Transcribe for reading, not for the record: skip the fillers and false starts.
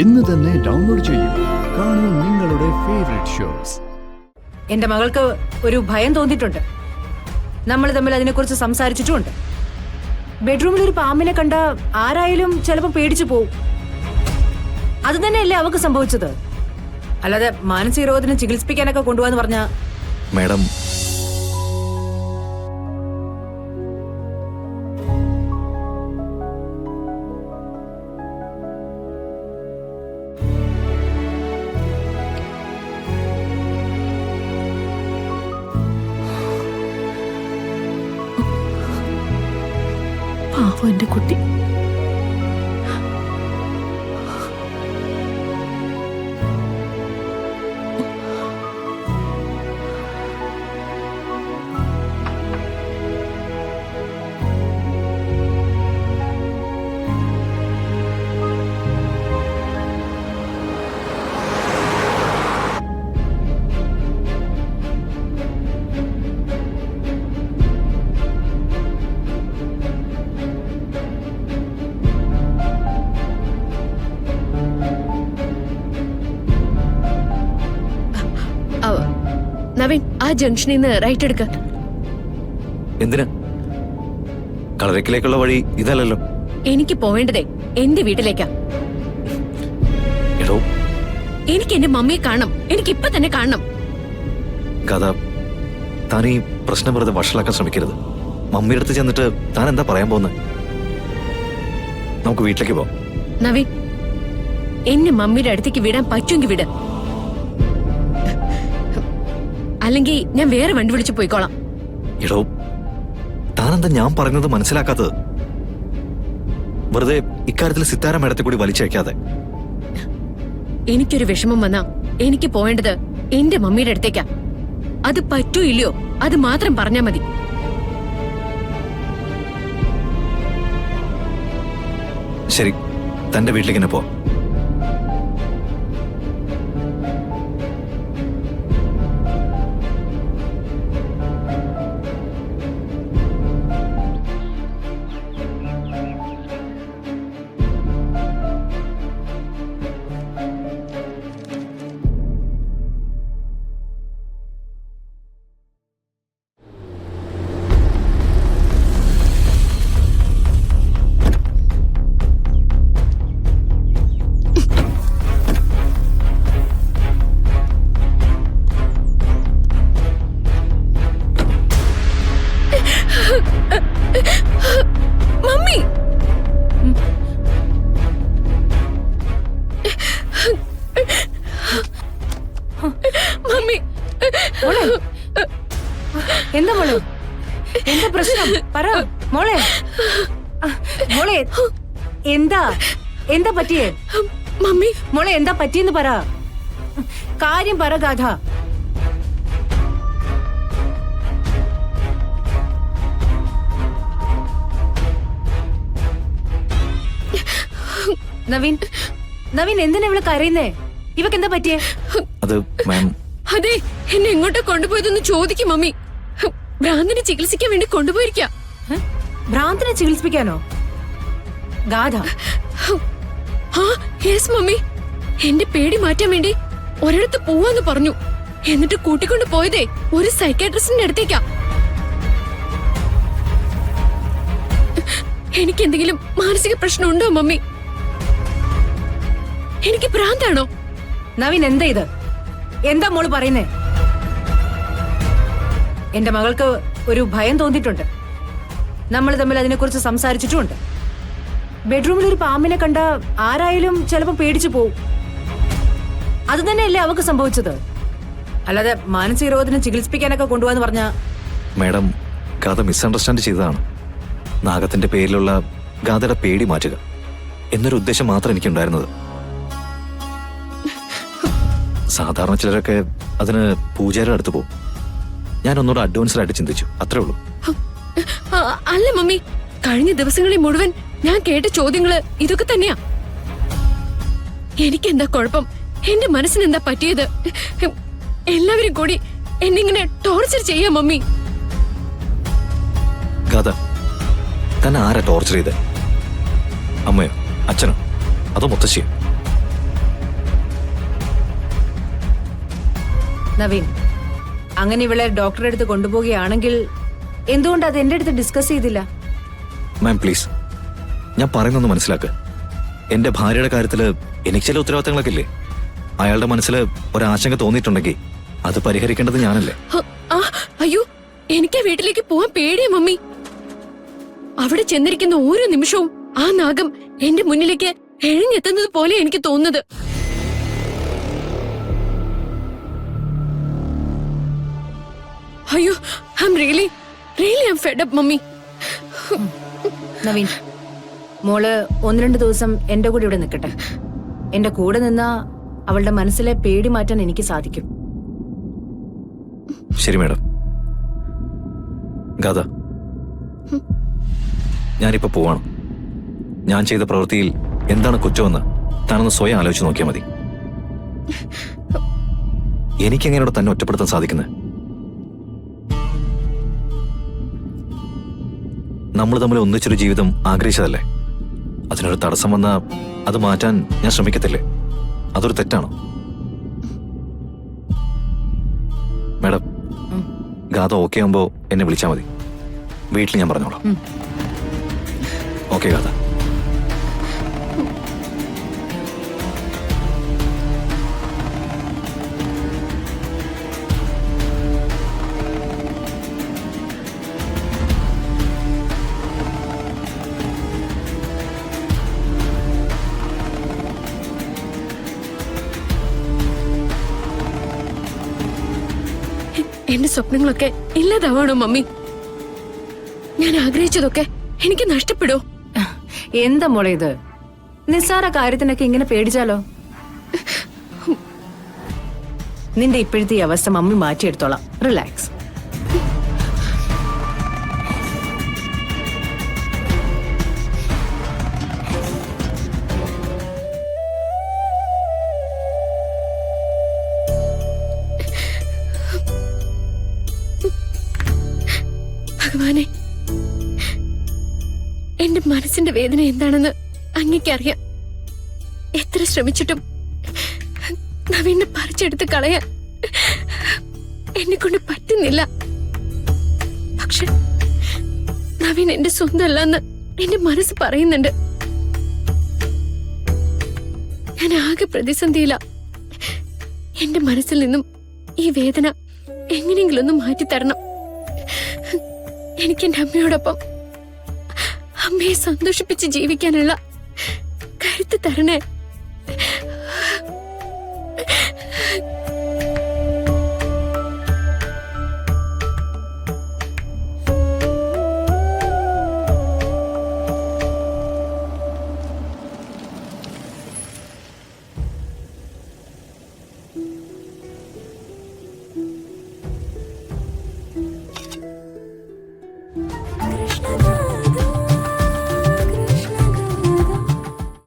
ഇന്ന് തന്നെ ഡൗൺലോഡ് ചെയ്യൂ. കാണൂ നിങ്ങളുടെ ഫേവറേറ്റ് ഷോസ്. എന്റെ മകൾക്ക് ഒരു ഭയം തോന്നിയിട്ടുണ്ട്. നമ്മൾ തമ്മിൽ അതിനെക്കുറിച്ച് സംസാരിച്ചിട്ടുമുണ്ട്. ബെഡ്റൂമിൽ ഒരു പാമ്പിനെ കണ്ട ആരായാലും ചിലപ്പോൾ പേടിച്ചു പോവും. അത് തന്നെയല്ലേ അവക്ക് സംഭവിച്ചത്. അല്ലാതെ മാനസിക രോഗത്തിന് ചികിത്സിപ്പിക്കാനൊക്കെ കൊണ്ടുപോകാന്ന് പറഞ്ഞ മാഡം, പാവം എന്റെ കുട്ടി. നവീൻ, ആ ജംഗ്ഷനിൽ നിന്ന് റൈറ്റ് എടുക്ക. എന്തിനാ? കളരിക്കിലേക്കുള്ള വഴി ഇതല്ലല്ലോ. എനിക്ക് പോവേണ്ടതേ എന്റെ വീട്ടിലേക്കാ. എടോ, എനിക്ക് എന്റെ മമ്മിയെ കാണണം. എനിക്ക് ഇപ്പൊ തന്നെ കാണണം. ഗാഥ, താൻ ഈ പ്രശ്നം വെറുതെ വഷളാക്കാൻ ശ്രമിക്കരുത്. മമ്മിയുടെ അടുത്ത് ചെന്നിട്ട് താൻ എന്താ പറയാൻ പോകുന്നത്? നമുക്ക് വീട്ടിലേക്ക് പോവാം. നവീൻ, എന്നെ മമ്മിയുടെ അടുത്തേക്ക് വിടാൻ പറ്റുമെങ്കിൽ വിട്. അല്ലെങ്കിൽ ഞാൻ വേറെ വണ്ടി വിളിച്ചു പോയിക്കോളാം. എടോ, താനെന്താ ഞാൻ പറയുന്നത് മനസ്സിലാക്കാത്തത്? വെറുതെ ഇക്കാര്യത്തിൽ സിത്താര മേടത്തെ കൂടി വലിച്ചയക്കാതെ. എനിക്കൊരു വിഷമം വന്നാ എനിക്ക് പോവേണ്ടത് എന്റെ മമ്മിയുടെ അടുത്തേക്കാ. അത് പറ്റൂ ഇല്ലയോ അത് മാത്രം പറഞ്ഞാ മതി. ശരി, തന്റെ വീട്ടിലേക്ക് തന്നെ പോ. മമ്മി, മമ്മി, എന്താ മോളെ? എന്താ പ്രശ്നം? പറ മോളെ. മോളെ, എന്താ എന്താ പറ്റിയേ? മമ്മി, മോളെ എന്താ പറ്റിയെന്ന് പറ. കാര്യം പറ ഗാഥ. നവീൻ, നവീൻ എന്തിനാ ഇവള് കരയുന്നേ? ഇവക്ക് എന്താ പറ്റിയേ? അത് മാം, അതെ, എന്നെ എങ്ങോട്ടാ കൊണ്ടുപോയതെന്ന് ചോദിക്കും മമ്മി. ഭ്രാന്തിനെ ചികിത്സിക്കാൻ വേണ്ടി കൊണ്ടുപോയിരിക്കാം. ഭ്രാന്തിനെ ചികിത്സിപ്പിക്കാനോ? ഗാഥ. യെസ് മമ്മി, എന്റെ പേടി മാറ്റാൻ വേണ്ടി ഒരിടത്ത് പോവാന്ന് പറഞ്ഞു. എന്നിട്ട് കൂട്ടിക്കൊണ്ട് പോയതേ ഒരു സൈക്കാട്രിസ്റ്റിന്റെ അടുത്തേക്കാ. എനിക്ക് എന്തെങ്കിലും മാനസിക പ്രശ്നമുണ്ടോ മമ്മി? എനിക്ക് ഭ്രാന്താണോ? നവീൻ, എന്താ ഇത്? എന്താ മോള് പറയുന്നേ? എന്റെ മകൾക്ക് ഒരു ഭയം തോന്നിയിട്ടുണ്ട്. നമ്മൾ തമ്മിൽ അതിനെക്കുറിച്ച് സംസാരിച്ചിട്ടുമുണ്ട്. ബെഡ്റൂമിൽ ഒരു പാമ്പിനെ കണ്ട ആരായാലും ചിലപ്പോൾ പേടിച്ചു പോവും. അത് തന്നെയല്ലേ അവക്ക് സംഭവിച്ചത്. അല്ലാതെ മാനസിക രോഗത്തിന് ചികിത്സിപ്പിക്കാനൊക്കെ കൊണ്ടുപോകാന്ന് പറഞ്ഞ മാഡം, ഗാഥ മിസ്അണ്ടർസ്റ്റാൻഡ് ചെയ്തതാണ്. നാഗത്തിന്റെ പേരിലുള്ള ഗാഥയുടെ പേടി മാറ്റുക എന്നൊരു ഉദ്ദേശം മാത്രം എനിക്കുണ്ടായിരുന്നത്. സാധാരണ ചിലരൊക്കെ അതിന് പൂജാരിയുടെ അടുത്ത് പോകും. ഞാൻ ഒന്നുകൂടെ അഡ്വാൻസ്ഡ് ആയിട്ട് ചിന്തിച്ചു, അത്രേ ഉള്ളൂ. അല്ല മമ്മി, കഴിഞ്ഞ ദിവസങ്ങളിൽ മുഴുവൻ ഞാൻ കേട്ട ചോദ്യങ്ങള് ഇതൊക്കെ തന്നെയാ. എനിക്കെന്താ കുഴപ്പം? എന്റെ മനസ്സിനെന്താ പറ്റിയത്? എല്ലാവരും കൂടി എന്നിങ്ങനെ ടോർച്ചർ ചെയ്യാ മമ്മി. കഥ തന്നെ ആരാ ടോർച്ചർ ചെയ്തേ? അമ്മയോ, അച്ഛനോ, അതോ മുത്തശ്ശിയോ? നവീൻ, അങ്ങനെ ഇവളെ ഡോക്ടറെ അടുത്ത് കൊണ്ടുപോവുകയാണെങ്കിൽ എന്തുകൊണ്ട് അത് എന്റെ അടുത്ത് ഡിസ്കസ് ചെയ്തില്ല? മാം പ്ലീസ്, ഞാൻ പറയുന്നൊന്ന് മനസ്സിലാക്ക്. എന്റെ ഭാര്യയുടെ കാര്യത്തില് എനിക്ക് ചില ഉത്തരവാദിത്തങ്ങളൊക്കെ ഇല്ലേ? അയാളുടെ മനസ്സിൽ ഒരാശങ്ക തോന്നിയിട്ടുണ്ടെങ്കിൽ അത് പരിഹരിക്കേണ്ടത് ഞാനല്ലേ? അയ്യോ, എനിക്ക് ആ വീട്ടിലേക്ക് പോവാൻ പേടിയാ മമ്മി. അവിടെ ചെന്നിരിക്കുന്ന ഓരോ നിമിഷവും ആ നാഗം എന്റെ മുന്നിലേക്ക് എഴഞ്ഞെത്തുന്നത് പോലെ എനിക്ക് തോന്നുന്നത്. അയ്യോ, I am really fed up mummy. Naveen, മോള് 1-2 ദിവസം എന്റെ കൂടെ ഇവിടെ നിൽക്കട്ടെ. എന്റെ കൂടെ നിന്നാ അവളുടെ മനസ്സിലെ പേടി മാറ്റാൻ എനിക്ക് സാധിക്കും. ശരി മാഡം. ഗാഥ, ഞാനിപ്പോ പോവാണ്. ഞാൻ ചെയ്ത പ്രവൃത്തിയിൽ എന്താണ് കുറ്റമെന്ന് താനൊന്ന് സ്വയം ആലോചിച്ച് നോക്കിയാൽ മതി. എനിക്കെങ്ങനെയോടെ തന്നെ ഒറ്റപ്പെടുത്താൻ സാധിക്കുന്നത്? നമ്മൾ തമ്മിൽ ഒന്നിച്ചൊരു ജീവിതം ആഗ്രഹിച്ചതല്ലേ? അതിനൊരു തടസ്സം വന്നാൽ അത് മാറ്റാൻ ഞാൻ ശ്രമിക്കത്തില്ലേ? അതൊരു തെറ്റാണോ? മാഡം, ഗാഥ ഓക്കെ ആകുമ്പോ എന്നെ വിളിച്ചാൽ മതി. വീട്ടിൽ ഞാൻ പറഞ്ഞോളാം. ഓക്കെ ഗാഥ. എന്റെ സ്വപ്നങ്ങളൊക്കെ ഇല്ലാതാവാണോ മമ്മി? ഞാൻ ആഗ്രഹിച്ചതൊക്കെ എനിക്ക് നഷ്ടപ്പെടോ? എന്താ മോളെ ഇത്? നിസ്സാര കാര്യത്തിനൊക്കെ ഇങ്ങനെ പേടിച്ചാലോ? നിന്റെ ഇപ്പോഴത്തെ ഈ അവസ്ഥ മമ്മി മാറ്റിയെടുത്തോളാം. റിലാക്സ്. ഭഗവാനെ, എന്റെ മനസ്സിന്റെ വേദന എന്താണെന്ന് അങ്ങേക്കറിയാം. എത്ര ശ്രമിച്ചിട്ടും നവീനെ പറിച്ചെടുത്ത് കളയാൻ എന്നെ കൊണ്ട് പറ്റുന്നില്ല. പക്ഷെ നവീൻ എന്റെ സ്വന്തമല്ലെന്ന് എന്റെ മനസ്സ് പറയുന്നുണ്ട്. ഞാൻ ആകെ പ്രതിസന്ധിയില്ല. എന്റെ മനസ്സിൽ നിന്നും ഈ വേദന എങ്ങനെയെങ്കിലും ഒന്ന് മാറ്റിത്തരണം. എനിക്ക് എന്റെ അമ്മയോടൊപ്പം അമ്മയെ സന്തോഷിപ്പിച്ച് ജീവിക്കാനുള്ള കരുത്ത് തരണേ.